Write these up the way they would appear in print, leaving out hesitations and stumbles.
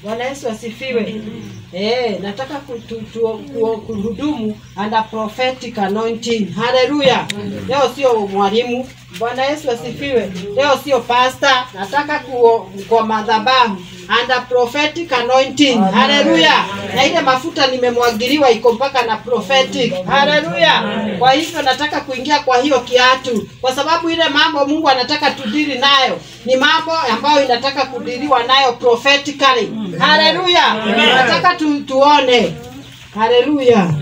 Bwana Yesu asifiwe. Nataka kuhudumu under prophetic anointing. Hallelujah. Leo sio mwalimu. Bwana Yesu asifiwe. Leo sio pastor. Nataka kwa madhabahu under prophetic anointing. Hallelujah. Na ile mafuta nimemwagiliwa iko mpaka na prophetic. Hallelujah. Kwa hivyo nataka kuingia kwa hiyo kiatu, kwa sababu ile mambo Mungu anataka tudili nayo ni mambo ambayo inataka kudiliwa nayo prophetically. Hallelujah. Nataka tuone. Hallelujah.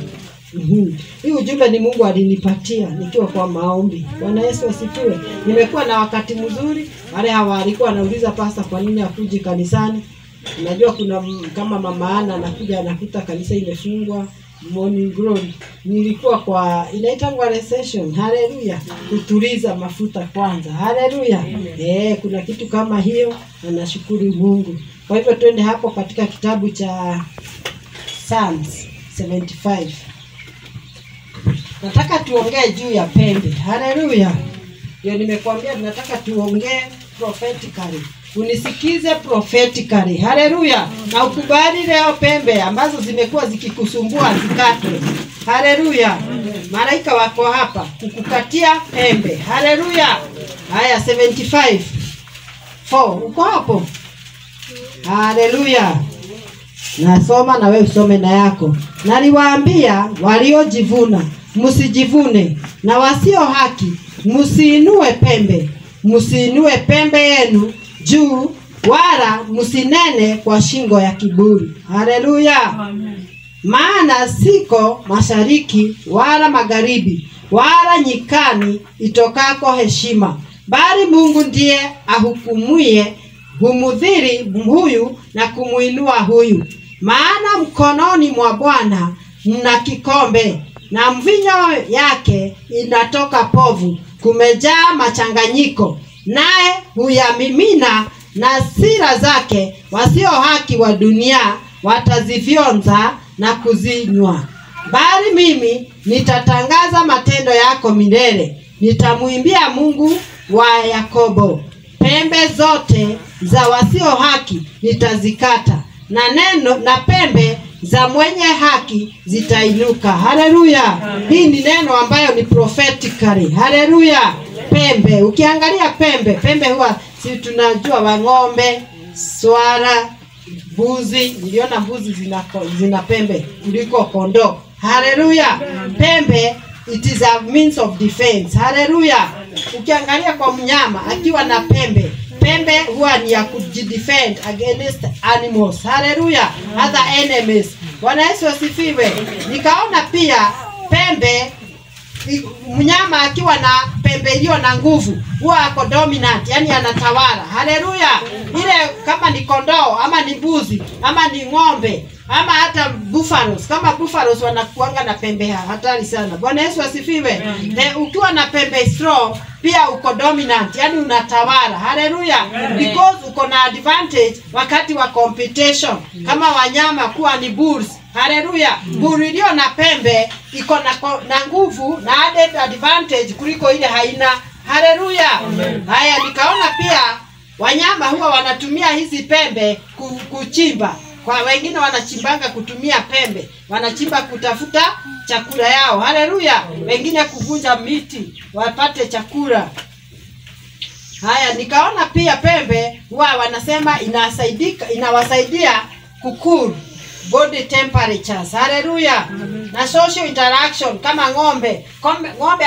Hii ujumbe ni Mungu alinipatia nikiwa kwa maombi. Bwana Yesu asifiwe. Nimekuwa na wakati mzuri. Wale walikuwa wanauliza pastor kwa nini hakuji kanisani. Unajua kuna kama mama Ana anakuja anakuta kanisa imefungwa, morning glory. Nilikuwa kwa inaitwa recession. Hallelujah. Kutuliza mafuta kwanza. Hallelujah. Kuna kitu kama hiyo na nashukuru Mungu. Kwa hivyo twende hapo katika kitabu cha Psalms 75. Nataka tuongee juu ya pembe. Hallelujah. Ndio nimekuambia nataka tuongee prophetically. Unisikize prophetically. Hallelujah. Na ukubali leo pembe ambazo zimekuwa zikikusumbua zikatwe. Hallelujah. Malaika wako hapa kukukatia pembe. Hallelujah. Haya 75. 4. Uko hapo? Hallelujah. Nasoma na wewe usome na yako. Naliwaambia waliojivuna msijivune, na wasio haki msiinue pembe. Msiinue pembe yenu juu, wala msinene kwa shingo ya kiburi. Haleluya. Maana siko mashariki wala magharibi wala nyikani itokako heshima, bali Mungu ndiye ahukumuye, humudhiri huyu na kumuinua huyu. Maana mkononi mwa Bwana mna kikombe, na mvinyo yake inatoka povu, kumejaa machanganyiko, naye huyamimina, na sira zake wasio haki wa dunia watazifyonza na kuzinywa. Bali mimi nitatangaza matendo yako milele, nitamuimbia Mungu wa Yakobo. Pembe zote za wasio haki nitazikata, na pembe za mwenye haki zitainuka. Haleluya. Hii ni neno ambayo ni prophetically. Haleluya. Pembe, ukiangalia pembe huwa si tunajua wa ng'ombe, swara, mbuzi. Niliona mbuzi zina pembe kuliko kondoo. Haleluya. Pembe, it is a means of defense. Haleluya. Ukiangalia kwa mnyama akiwa na pembe huwa ni ya kujidefend against animals. Hallelujah. Other enemies. Bwana Yesu asifiwe. Nikaona pia pembe, mnyama akiwa na pembe hiyo na nguvu huwa ako dominant, yani anatawala. Hallelujah. Ile kama ni kondoo ama ni mbuzi ama ni ng'ombe ama hata buffaloes, kama buffaloes wanakuanga na pembe hatari sana. Bwana Yesu asifiwe. Ukiwa na pembe strong pia uko dominant, yani unatawala. Hallelujah. Because uko na advantage wakati wa competition. Kama wanyama kuwa ni bulls. Hallelujah. Bull iliyo na pembe iko na nguvu na added advantage kuliko ile haina. Hallelujah. Haya, nikaona pia wanyama huwa wanatumia hizi pembe kuchimba. Kwa wengine wanachimbanga kutumia pembe, wanachimba kutafuta chakula yao. Haleluya. Wengine kuvunja miti wapate chakula. Haya, nikaona pia pembe huwa wanasema inawasaidia kukuru body temperatures. Haleluya. Na social interaction kama ng'ombe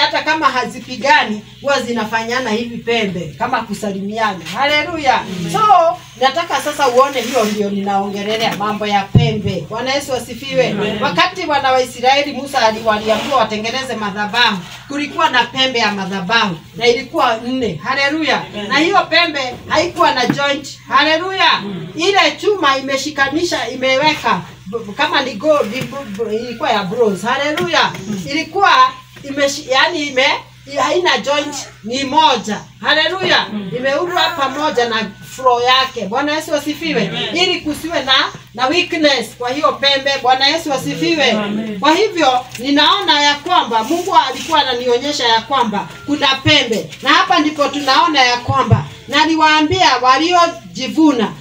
hata kama hazipigani huwa zinafanyana hivi pembe kama kusalimiana. Haleluya. So nataka sasa uone, hiyo ndio ninaongelelea mambo ya pembe. Bwana Yesu asifiwe. Wakati wana wa Israeli Musa aliwaambiwa watengeneze madhabahu, kulikuwa na pembe ya madhabahu na ilikuwa 4. Haleluya. Na hiyo pembe haikuwa na joint. Haleluya. Ile chuma imeshikanisha, imeweka kama ni gold, ilikuwa ya bronze. Haleluya. Ilikuwa haina joint, ni moja. Haleluya. Imeundwa pamoja na floor yake. Bwana Yesu asifiwe. Ili kusiwe na weakness kwa hiyo pembe. Bwana Yesu asifiwe. Kwa hivyo ninaona ya kwamba Mungu alikuwa ananionyesha ya kwamba kuna pembe. Na hapa ndipo tunaona ya kwamba naliwaambia waliojivuna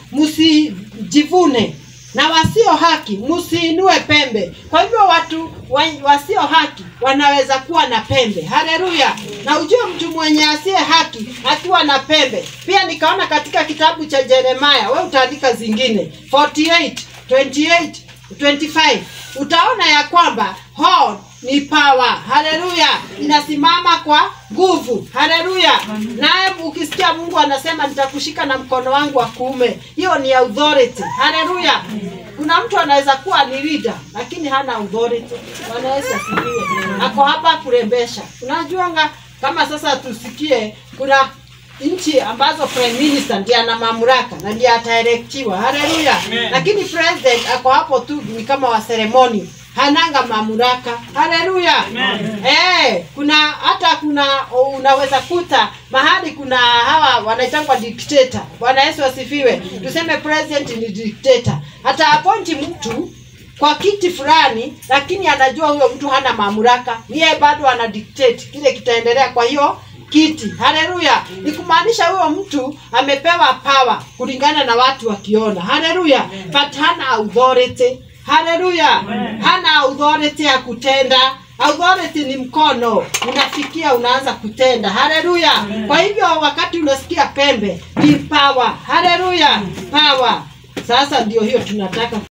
msijivune, na wasio haki msiinue pembe. Kwa hivyo watu wasio haki wanaweza kuwa na pembe. Haleluya. Na ujue mtu mwenye asiye haki akiwa na pembe. Pia nikaona katika kitabu cha Yeremia, wewe utaandika zingine 48, 28, 25. Utaona ya kwamba horn ni power. Haleluya. Inasimama kwa nguvu. Haleluya. Naye ukisikia Mungu anasema nitakushika na mkono wangu wa kuume, hiyo ni authority. Haleluya. Kuna mtu anaweza kuwa ni leader lakini hana authority. Bwana Yesu asifiwe. Ako hapa kurembesha. Unajuanga kama sasa tusikie kuna nchi ambazo prime minister ndiye ana mamlaka na ndiye ataelektiwa. Haleluya. Lakini president ako hapo tu ni kama wa ceremony. Hananga mamlaka. Haleluya. Kuna unaweza kuta mahali kuna hawa wanaitangwa dictator. Bwana Yesu asifiwe. Tuseme president ni dictator. Hata appoint mtu kwa kiti fulani lakini anajua huyo mtu hana mamlaka. Yeye bado ana dictate kile kitaendelea kwa hiyo kiti. Haleluya. Ni kumaanisha huyo mtu amepewa power kulingana na watu wakiona. Haleluya. But hana authority. Haleluya. Hana authority ya kutenda. Authority ni mkono, unafikia unaanza kutenda. Haleluya. Kwa hivyo wakati unasikia pembe ni power. Haleluya. Power. Sasa ndio hiyo tunataka